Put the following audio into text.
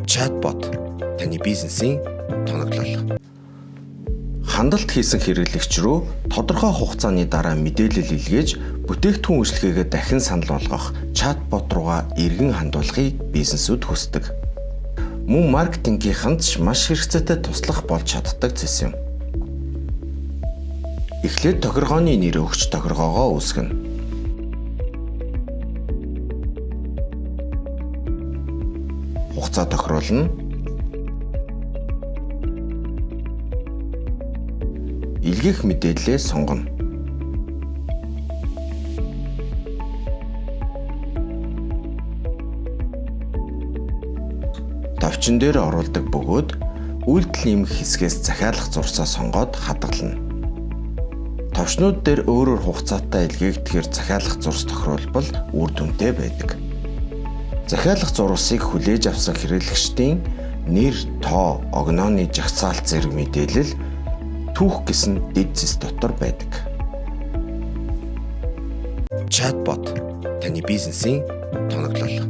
Chatbot таны бизнесийн тоноглол. Хандлт хийсэн хэрэглэгч рүү тодорхой хугацааны дараа мэдээлэл илгээж бүтээгдэхүүн үйлчилгээгээ дахин санал болгох чатбот руугаа эргэн хандуулахыг бизнесүүд хүсдэг. Мөн маркетингийнхэнд ч маш хэрэгцээтэй туслах болж чаддаг зэс юм. Эхлээд тохиргооны нэр өгч тохиргоогоо үүсгэнэ. Хугацаа тохируулна. Илгээх мэдээлэлээ сонгоно. Товчон дээр оруулдаг бөгөөд үйлдэл нэмэх хэсгээс захиалах зурсаа сонгоод хадгална. Товчнууд дээр өөрөөр хугацаатай илгээгдэхээр захиалах зурс тохируулбал үр дүнтэй байдаг. Захиалах зурсыг хүлээж авсан хэрэглэгчдийн нэр, тоо, огнооны жагсаалт зэрэг мэдээлэл түүх гэсэн дэд зэс дотор байдаг. Chatbot таны бизнесийн тоноглол.